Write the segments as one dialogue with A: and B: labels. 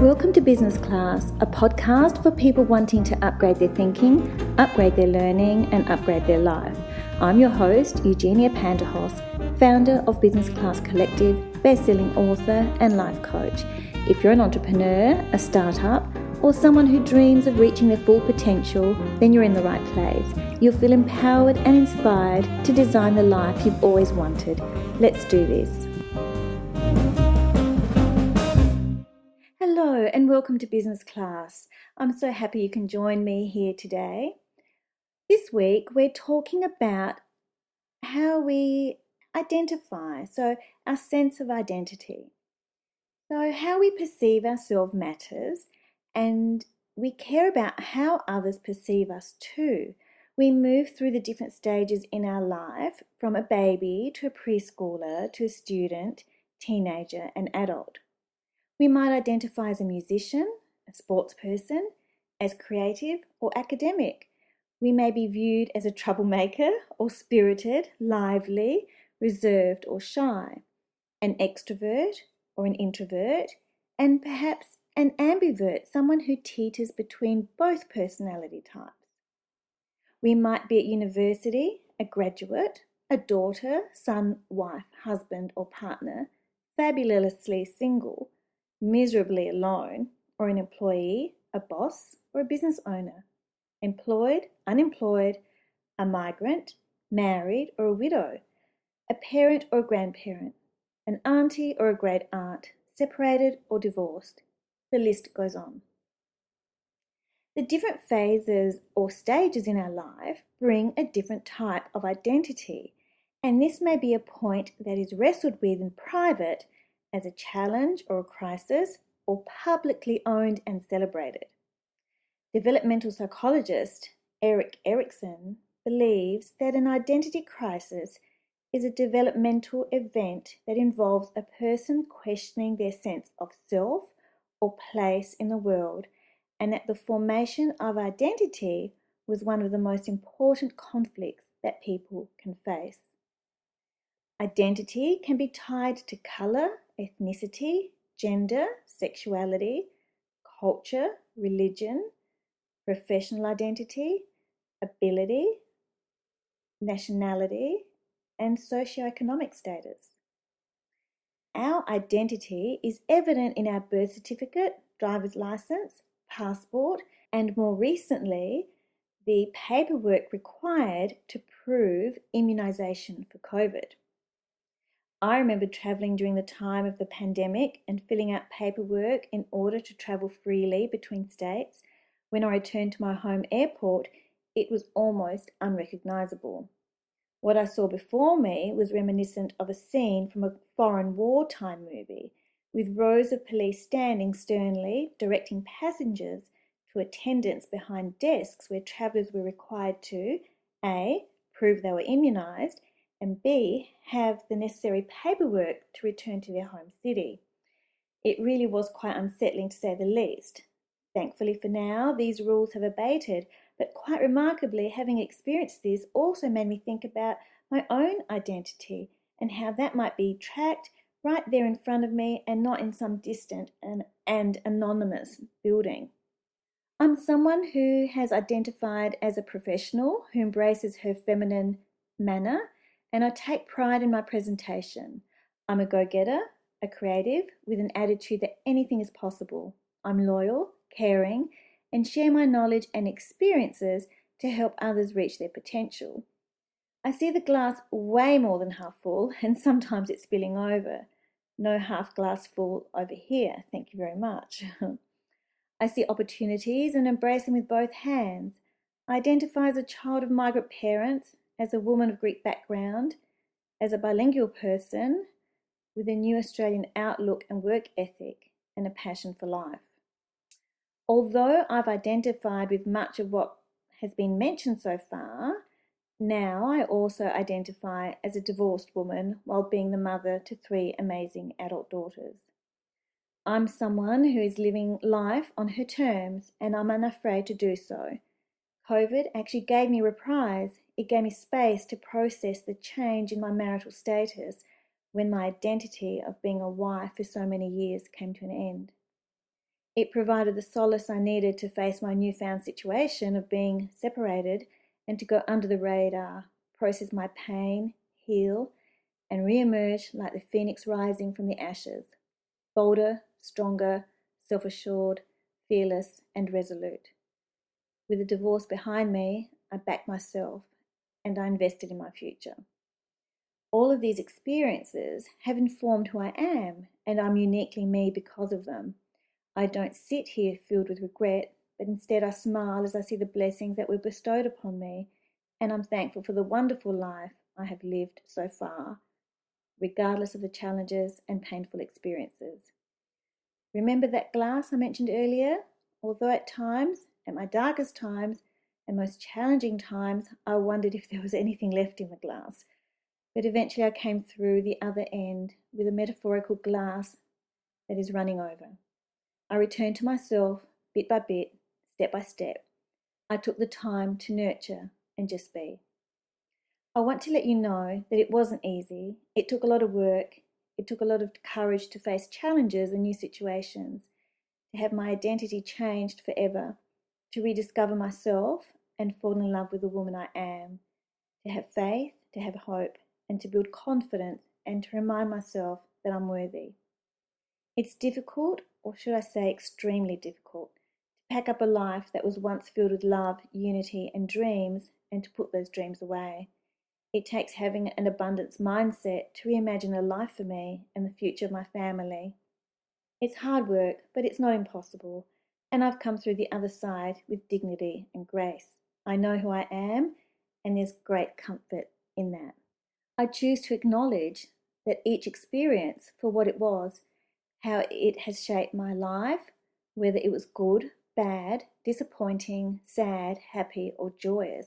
A: Welcome to Business Class, a podcast for people wanting to upgrade their thinking, upgrade their learning, and upgrade their life. I'm your host, Eugenia Panterhos, founder of Business Class Collective, best-selling author and life coach. If you're an entrepreneur, a startup, or someone who dreams of reaching their full potential, then you're in the right place. You'll feel empowered and inspired to design the life you've always wanted. Let's do this. Hello and welcome to Business Class. I'm so happy you can join me here today. This week we're talking about how we identify, so our sense of identity. So how we perceive ourselves matters, and we care about how others perceive us too. We move through the different stages in our life, from a baby to a preschooler to a student, teenager and adult. We might identify as a musician, a sportsperson, as creative or academic. We may be viewed as a troublemaker or spirited, lively, reserved or shy, an extrovert or an introvert, and perhaps an ambivert, someone who teeters between both personality types. We might be at university, a graduate, a daughter, son, wife, husband or partner, fabulously single, miserably alone, or an employee, a boss, or a business owner, employed, unemployed, a migrant, married or a widow, a parent or a grandparent, an auntie or a great aunt, separated or divorced. The list goes on. The different phases or stages in our life bring a different type of identity, and this may be a point that is wrestled with in private as a challenge or a crisis, or publicly owned and celebrated. Developmental psychologist Erik Erikson believes that an identity crisis is a developmental event that involves a person questioning their sense of self or place in the world, and that the formation of identity was one of the most important conflicts that people can face. Identity can be tied to colour, ethnicity, gender, sexuality, culture, religion, professional identity, ability, nationality, and socioeconomic status. Our identity is evident in our birth certificate, driver's license, passport, and more recently, the paperwork required to prove immunisation for COVID. I remember travelling during the time of the pandemic and filling out paperwork in order to travel freely between states. When I returned to my home airport, it was almost unrecognisable. What I saw before me was reminiscent of a scene from a foreign wartime movie, with rows of police standing sternly, directing passengers to attendants behind desks where travellers were required to A. prove they were immunised, and B. have the necessary paperwork to return to their home city. It really was quite unsettling, to say the least. Thankfully for now, these rules have abated, but quite remarkably, having experienced this also made me think about my own identity and how that might be tracked right there in front of me and not in some distant and anonymous building. I'm someone who has identified as a professional who embraces her feminine manner, and I take pride in my presentation. I'm a go-getter, a creative, with an attitude that anything is possible. I'm loyal, caring, and share my knowledge and experiences to help others reach their potential. I see the glass way more than half full, and sometimes it's spilling over. No half glass full over here, thank you very much. I see opportunities and embrace them with both hands. I identify as a child of migrant parents, as a woman of Greek background, as a bilingual person with a new Australian outlook and work ethic and a passion for life. Although I've identified with much of what has been mentioned so far, now I also identify as a divorced woman while being the mother to 3 amazing adult daughters. I'm someone who is living life on her terms, and I'm unafraid to do so. COVID actually gave me reprise. It gave me space to process the change in my marital status when my identity of being a wife for so many years came to an end. It provided the solace I needed to face my newfound situation of being separated and to go under the radar, process my pain, heal, and re-emerge like the phoenix rising from the ashes, bolder, stronger, self-assured, fearless, and resolute. With the divorce behind me, I backed myself and I invested in my future. All of these experiences have informed who I am, and I'm uniquely me because of them. I don't sit here filled with regret, but instead I smile as I see the blessings that were bestowed upon me, and I'm thankful for the wonderful life I have lived so far, regardless of the challenges and painful experiences. Remember that glass I mentioned earlier? Although at times, at my darkest times and most challenging times, I wondered if there was anything left in the glass. But eventually I came through the other end with a metaphorical glass that is running over. I returned to myself bit by bit, step by step. I took the time to nurture and just be. I want to let you know that it wasn't easy. It took a lot of work. It took a lot of courage to face challenges and new situations, to have my identity changed forever, to rediscover myself and fall in love with the woman I am, to have faith, to have hope, and to build confidence and to remind myself that I'm worthy. It's difficult, or should I say extremely difficult, to pack up a life that was once filled with love, unity, and dreams, and to put those dreams away. It takes having an abundance mindset to reimagine a life for me and the future of my family. It's hard work, but it's not impossible, and I've come through the other side with dignity and grace. I know who I am, and there's great comfort in that. I choose to acknowledge that each experience for what it was, how it has shaped my life, whether it was good, bad, disappointing, sad, happy, or joyous.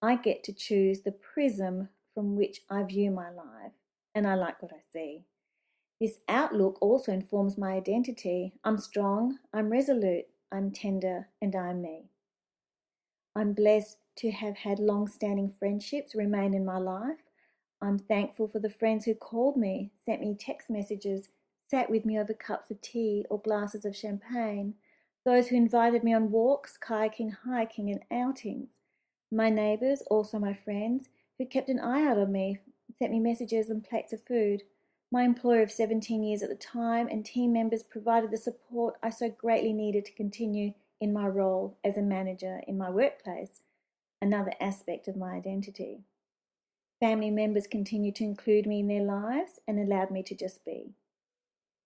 A: I get to choose the prism from which I view my life, and I like what I see. This outlook also informs my identity. I'm strong, I'm resolute, I'm tender, and I'm me. I'm blessed to have had long-standing friendships remain in my life. I'm thankful for the friends who called me, sent me text messages, sat with me over cups of tea or glasses of champagne, those who invited me on walks, kayaking, hiking, and outings. My neighbours, also my friends, who kept an eye out on me, sent me messages and plates of food. My employer of 17 years at the time and team members provided the support I so greatly needed to continue in my role as a manager in my workplace, another aspect of my identity. Family members continued to include me in their lives and allowed me to just be.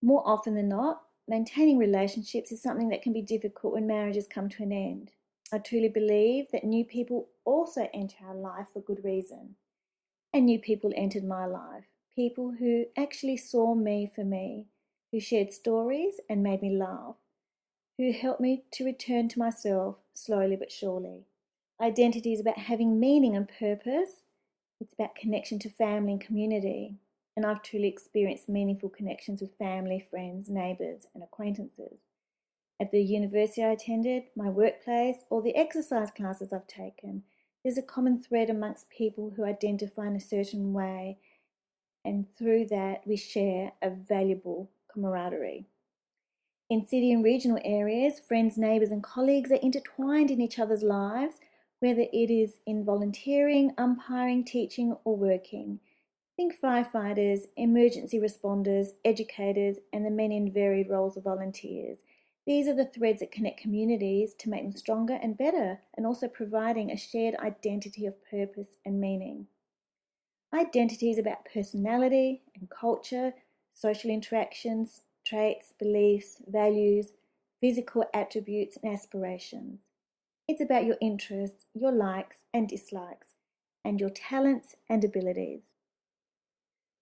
A: More often than not, maintaining relationships is something that can be difficult when marriages come to an end. I truly believe that new people also enter our life for good reason. And new people entered my life, people who actually saw me for me, who shared stories and made me laugh, who helped me to return to myself slowly but surely. Identity is about having meaning and purpose. It's about connection to family and community. And I've truly experienced meaningful connections with family, friends, neighbours, and acquaintances. At the university I attended, my workplace, or the exercise classes I've taken, there's a common thread amongst people who identify in a certain way, and through that we share a valuable camaraderie. In city and regional areas, friends, neighbours and colleagues are intertwined in each other's lives, whether it is in volunteering, umpiring, teaching or working. Think firefighters, emergency responders, educators and the many and varied roles of volunteers. These are the threads that connect communities to make them stronger and better, and also providing a shared identity of purpose and meaning. Identity is about personality and culture, social interactions, traits, beliefs, values, physical attributes and aspirations. It's about your interests, your likes and dislikes, and your talents and abilities.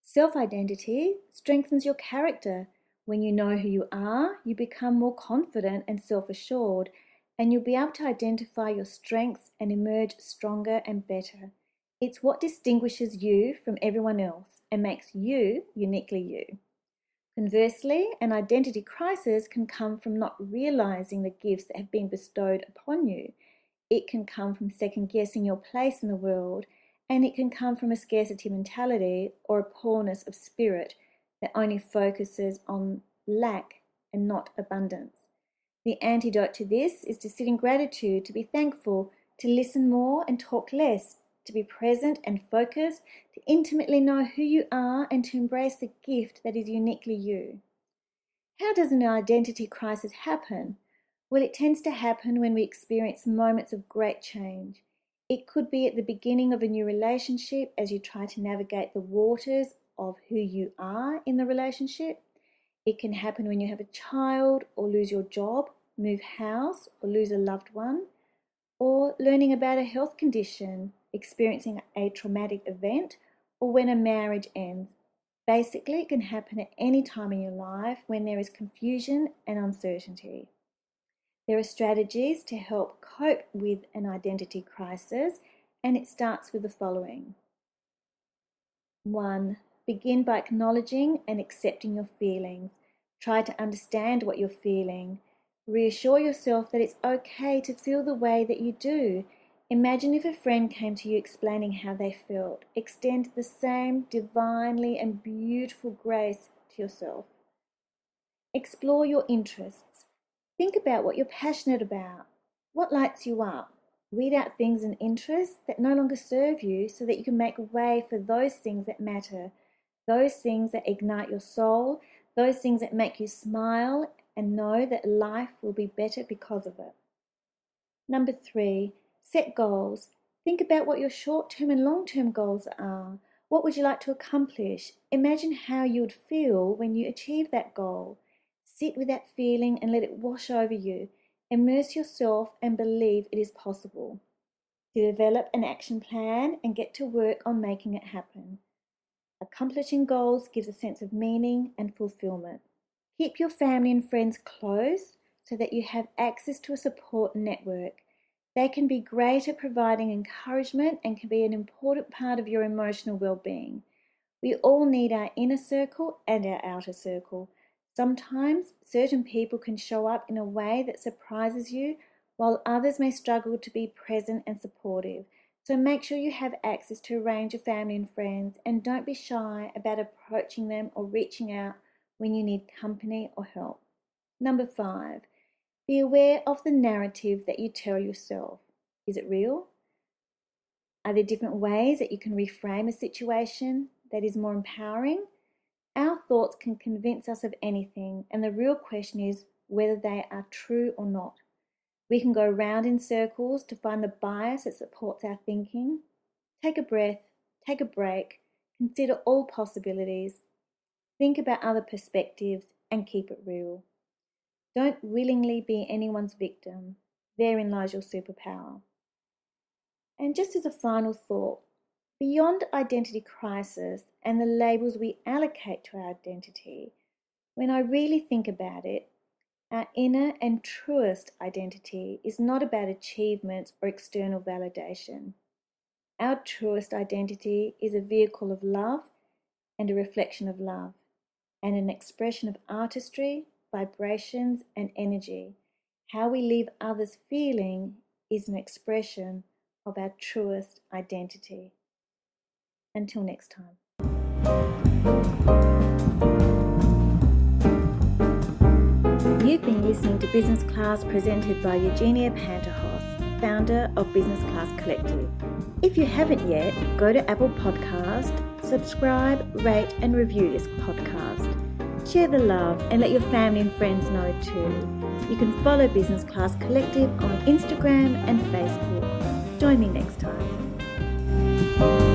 A: Self-identity strengthens your character. When you know who you are, you become more confident and self-assured, and you'll be able to identify your strengths and emerge stronger and better. It's what distinguishes you from everyone else and makes you uniquely you. Conversely, an identity crisis can come from not realizing the gifts that have been bestowed upon you. It can come from second-guessing your place in the world, and it can come from a scarcity mentality or a poorness of spirit that only focuses on lack and not abundance. The antidote to this is to sit in gratitude, to be thankful, to listen more and talk less, to be present and focused, to intimately know who you are and to embrace the gift that is uniquely you. How does an identity crisis happen? Well, it tends to happen when we experience moments of great change. It could be at the beginning of a new relationship as you try to navigate the waters of who you are in the relationship. It can happen when you have a child or lose your job, move house or lose a loved one, or learning about a health condition, experiencing a traumatic event, or when a marriage ends. Basically, it can happen at any time in your life when there is confusion and uncertainty. There are strategies to help cope with an identity crisis, and it starts with the following. 1. Begin by acknowledging and accepting your feelings. Try to understand what you're feeling. Reassure yourself that it's okay to feel the way that you do. Imagine if a friend came to you explaining how they felt. Extend the same divinely and beautiful grace to yourself. Explore your interests. Think about what you're passionate about. What lights you up? Weed out things and interests that no longer serve you so that you can make way for those things that matter, those things that ignite your soul, those things that make you smile and know that life will be better because of it. 3, set goals. Think about what your short-term and long-term goals are. What would you like to accomplish? Imagine how you would feel when you achieve that goal. Sit with that feeling and let it wash over you. Immerse yourself and believe it is possible. Develop an action plan and get to work on making it happen. Accomplishing goals gives a sense of meaning and fulfillment. Keep your family and friends close so that you have access to a support network. They can be great at providing encouragement and can be an important part of your emotional well-being. We all need our inner circle and our outer circle. Sometimes certain people can show up in a way that surprises you, while others may struggle to be present and supportive. So make sure you have access to a range of family and friends, and don't be shy about approaching them or reaching out when you need company or help. 5, be aware of the narrative that you tell yourself. Is it real? Are there different ways that you can reframe a situation that is more empowering? Our thoughts can convince us of anything, and the real question is whether they are true or not. We can go round in circles to find the bias that supports our thinking. Take a breath, take a break, consider all possibilities, think about other perspectives, and keep it real. Don't willingly be anyone's victim. Therein lies your superpower. And just as a final thought, beyond identity crisis and the labels we allocate to our identity, when I really think about it, our inner and truest identity is not about achievements or external validation. Our truest identity is a vehicle of love and a reflection of love, and an expression of artistry, vibrations, and energy. How we leave others feeling is an expression of our truest identity. Until next time. You've been listening to Business Class presented by Eugenia Panterhoff, founder of Business Class Collective. If you haven't yet, go to Apple Podcast, subscribe, rate and review this podcast. Share the love and let your family and friends know too. You can follow Business Class Collective on Instagram and Facebook. Join me next time.